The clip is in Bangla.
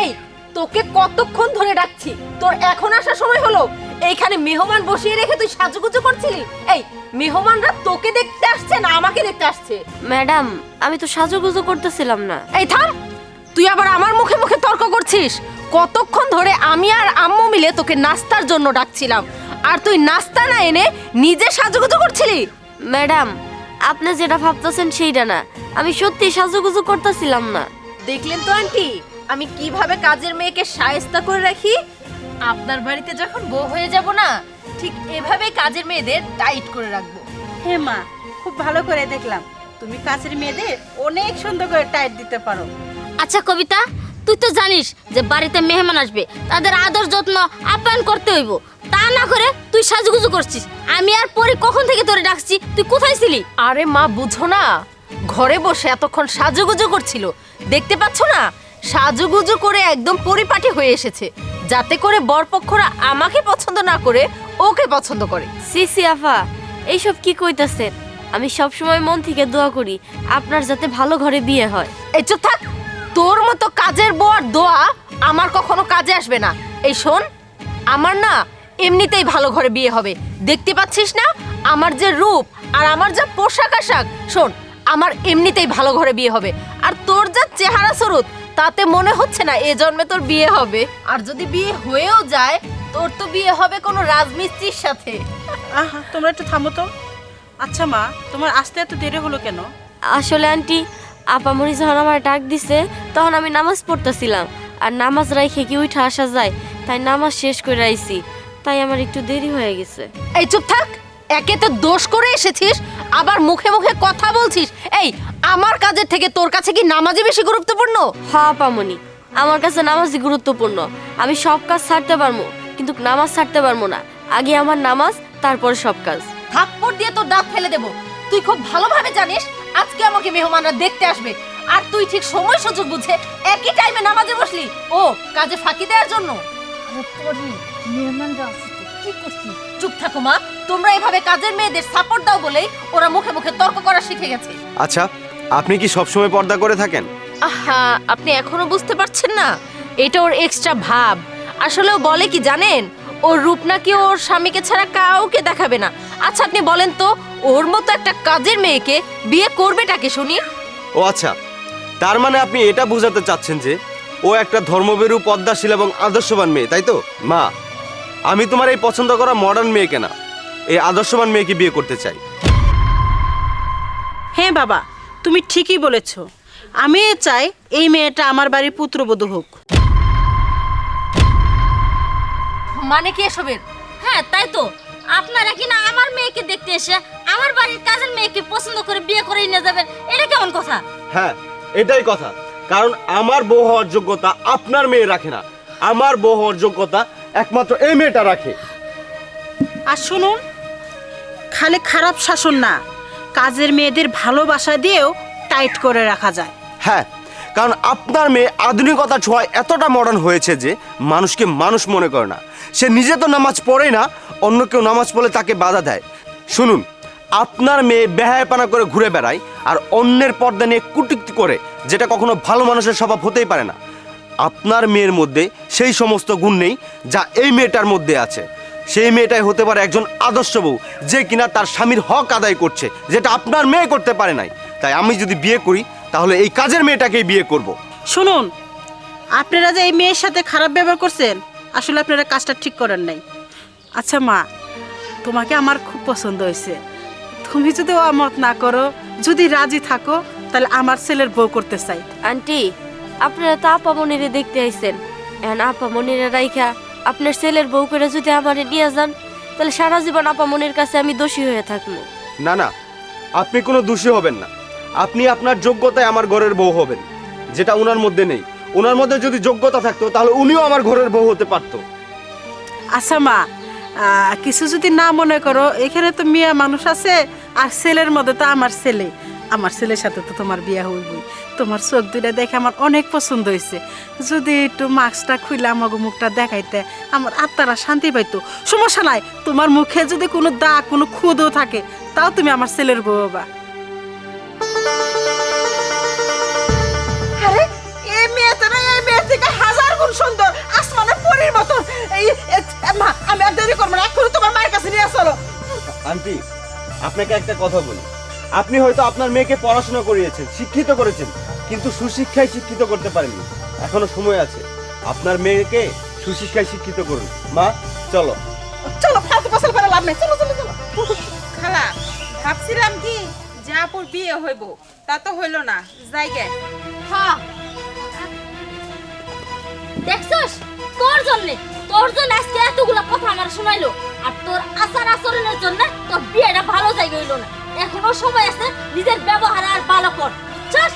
এই তোকে কতক্ষণ ধরে ডাকছি, তোর এখন আসার সময় হলো? এইখানে মেহমান বসিয়ে রেখে তুই সাজুগুজু করছিলি? এই মেহমানরা তোকে দেখতে আসছে না আমাকে দেখতে আসছে? ম্যাডাম, আমি তো সাজুগুজু করতেছিলাম না। এই থাম, তুই আবার আমার মুখে মুখে তর্ক করছিস। কতক্ষণ ধরে আমি আর আম্মু মিলে তোকে নাস্তার জন্য ডাকছিলাম, আর তুই নাস্তা না এনে নিজে সাজুগুজু করছিলি। ম্যাডাম, আপনি যেটা ভাবতেছেন সেইটা না, আমি সত্যি সাজুগুজু করতেছিলাম না। দেখলেন তো আন্টি, আমি কিভাবে কাজের মেয়েকে শায়েস্তা করে রাখি। আপনার বাড়িতে যখন বউ হয়ে যাব না, ঠিক এভাবেই কাজের মেয়েদের টাইট করে রাখবো। হে মা, খুব ভালো করে দেখলাম তুমি কাছের মেয়েদের অনেক সুন্দর করে টাইট দিতে পারো। আচ্ছা কবিতা, তুই তো জানিস যে বাড়িতে মেহমান আসবে, তাদের আদর যত্ন আপ্যায়ন করতে হইব। তা না করে তুই সাজুগুজু করছিস। আমি আর পরে কখন থেকে তোরে ডাকছি, তুই কোথায় ছিলি? আরে মা, বুঝো না, ঘরে বসে এতক্ষণ সাজুগুজু করছিল, দেখতে পাচ্ছ না? সাজুগুজু করে একদম পরিপাটি হয়ে এসেছে, যাতে করে বরপক্ষরা আমাকে পছন্দ না করে ওকে পছন্দ করে। সিসি আফা, এইসব কি কইতাছেন? আমি সব সময় মন থেকে দোয়া করি আপনার যাতে ভালো ঘরে বিয়ে হয়। এই চুপ থাক, তোর মতো কাজের বউ আর দোয়া আমার কখনো কাজে আসবে না। এই শোন, আমার না এমনিতেই ভালো ঘরে বিয়ে হবে। দেখতে পাচ্ছিস না আমার যে রূপ আর আমার যা পোশাক আশাক? শোন, আমার এমনিতেই ভালো ঘরে বিয়ে হবে। আর তোর যা চেহারা স্বরূপ, তাতে মনে হচ্ছে না এ জন্মে তোর বিয়ে হবে। আর যদি বিয়ে হয়েও যায়, তোর তো বিয়ে হবে কোনো রাজমিস্ত্রির সাথে। আহা, তোমরা একটু থামো তো। আচ্ছা মা, তোমার আসতে এত দেরি হলো কেন? আসলে আন্টি, আপামনি যখন আমার ডাক দিছে তখন আমি নামাজ পড়তেছিলাম, আর নামাজ রাইখে কি উঠে আসা যায়, তাই নামাজ শেষ করে আইছি, তাই আমার একটু দেরি হয়ে গেছে। এই চুপ থাক, একে তো দোষ করে এসেছিস, আবার মুখে মুখে কথা বলছিস। এই আমার কাজের থেকে তোর কাছে কি নামাজই বেশি গুরুত্বপূর্ণ? হ্যাঁ আপামনি, আমার কাছে নামাজই গুরুত্বপূর্ণ। আমি সব কাজ ছাড়তে পারবো, কিন্তু নামাজ ছাড়তে পারবো না। আগে আমার নামাজ, তারপরে সব কাজ। থাপ্পড় দিয়ে তোর দাঁত ফেলে দেব। তুই খুব ভালোভাবে জানিস আজকে আমাকে মেহমানরা দেখতে আসবে, আর তুই ঠিক সময় সুযোগ বুঝে একই টাইমে নামাজে বসলি, ও কাজে ফাঁকি দেওয়ার জন্য। মেহমানরা আসছে, কি করছিস? চুপ থাকো মা, তোমরা এভাবে কাজের মেয়েদের সাপোর্ট দাও বলেই ওরা মুখে মুখে তর্ক করা শিখে গেছে। আচ্ছা, আপনি কি সবসময় পর্দা করে থাকেন? আহা, আপনি এখনো বুঝতে পারছেন না? এটা ওর এক্সট্রা ভাব। আসলে ও বলে কি জানেন, ওর রূপ নাকি ওর স্বামীকে ছাড়া কাউকে দেখাবে না। আচ্ছা আপনি বলেন তো, ওর মতো একটা কাজের মেয়েকে বিয়ে করবেটাকে শুনি? ও আচ্ছা, তার মানে আপনি এটা বোঝাতে চাচ্ছেন যে ও একটা ধর্মভীরু, পদ্মাশীল এবং আদর্শবান মেয়ে, তাই তো? মা, আমি তোমার এই পছন্দ করা মডার্ন মেয়েকে না, এই আদর্শবান মেয়েকে বিয়ে করতে চাই। হ্যাঁ বাবা, তুমি ঠিকই বলেছ। আমি চাই এই মেয়েটা আমার বাড়ির পুত্রবধূ হোক। মানে কি এসবের? হ্যাঁ তাই তো, আপনারা কি না আমার মেয়েকে দেখতে এসে আমার বাড়ির কাজের মেয়েকে পছন্দ করে বিয়ে করে নিয়ে যাবেন? এটা কেমন কথা? হ্যাঁ, এটাই কথা। কারণ আমার বউ হওয়ার যোগ্যতা আপনার মেয়ে রাখে না, আমার বউ হওয়ার যোগ্যতা একমাত্র এই মেয়েটা রাখে। আর শুনুন, খালি খারাপ শাসন না, কাজের মেয়েদের ভালোবাসা দিয়েও টাইট করে রাখা যায়। হ্যাঁ, কারণ আপনার মেয়ে আধুনিকতার ছোঁয়ায় এতটা মডার্ন হয়েছে যে মানুষকে মানুষ মনে করে না। সে নিজে তো নামাজ পড়ে না, অন্য কেউ নামাজ পড়লে তাকে বাধা দেয়। শুনুন, আপনার মেয়ে বেহায়াপনা করে ঘুরে বেড়ায় আর অন্যের পর্দা নিয়ে কুটুক্তি করে, যেটা কখনো ভালো মানুষের স্বভাব হতেই পারে না। আপনার মেয়ের মধ্যে সেই সমস্ত গুণ নেই যা এই মেয়েটার মধ্যে আছে। সেই মেয়েটাই হতে পারে একজন আদর্শ বউ, যে কিনা তার স্বামীর হক আদায় করছে, যেটা আপনার মেয়ে করতে পারে নাই। তাই আমি যদি বিয়ে করি, তাহলে এই কাজের মেয়েটাকেই বিয়ে করব। শুনুন, আপনারা যে এই মেয়ের সাথে খারাপ ব্যবহার করছেন, আসলে আপনারা কাজটা ঠিক করেন নাই। আচ্ছা মা, তোমাকে আমার খুব পছন্দ হয়েছে। তুমি যদি অমত না করো, যদি রাজি থাকো, তাহলে আমার ছেলের বউ করতে চাই। আন্টি, আপনারা তো আপামনিরে দেখতে আইছেন, এখন আপামনিরে রাইখা আপনার ছেলের বউ করে যদি আমারে নিয়ে যান, তাহলে সারা জীবন আপামনির কাছে আমি দোষী হয়ে থাকবো। না না, আপনি কোনো দোষী হবেন না। আপনি আপনার যোগ্যতায় আমার ঘরের বউ হবেন, যেটা ওনার মধ্যে নেই। ওনার মধ্যে যদি যোগ্যতা থাকতো, তাহলে উনিও আমার ঘরের বউ হতে পারতো। আচ্ছা মা, কিছু যদি না মনে করো, এখানে তো মেয়ে মানুষ আছে, আর ছেলের মধ্যে তো আমার ছেলে। আমার ছেলের সাথে তো তোমার বিয়ে হইবই। তোমার চোখ দুইটা দেখে আমার অনেক পছন্দ হয়েছে। যদি একটু মাস্কটা খুলে আমাকে মুখটা দেখাইতে, আমার আত্মারা শান্তি পাইতো। সমস্যা নাই, তোমার মুখে যদি কোনো দাগ, কোনো খুদও থাকে, তাও তুমি আমার ছেলের বউ হবা। আরে এই মেয়ে তো না, এই মেয়ে থেকে মা আমি আর দেরি করবো না, এক্ষুনি তোমার মায়ের কাছে নিয়ে চলো। আন্টি, আপনাকে একটা কথা বলি, আপনি হয়তো আপনার মেয়েকে পড়াশোনা করিয়েছেন, শিক্ষিত করেছেন, কিন্তু সুশিক্ষায় শিক্ষিত করতে পারেননি। এখনো সময় আছে, আপনার মেয়েকে সুশিক্ষায় শিক্ষিত করুন। মা চলো। চলো, ফালতু ফসল করে লাভ নেই, চলো চলো চলো। খালা ভাবছিলাম কি যে আপুর বিয়ে হইব, তা তো হইল না, জায়গায় হ্যাঁ দেখছস, তোর জন্য আজকে এতগুলো কথা আমার শোনাইলো, আর তোর আচার আচরণের জন্য তোর বিয়েটা ভালো জায়গা হইলো না। এখনো সময় আছে, নিজের ব্যবহার আর ভালো কর, বুঝছস?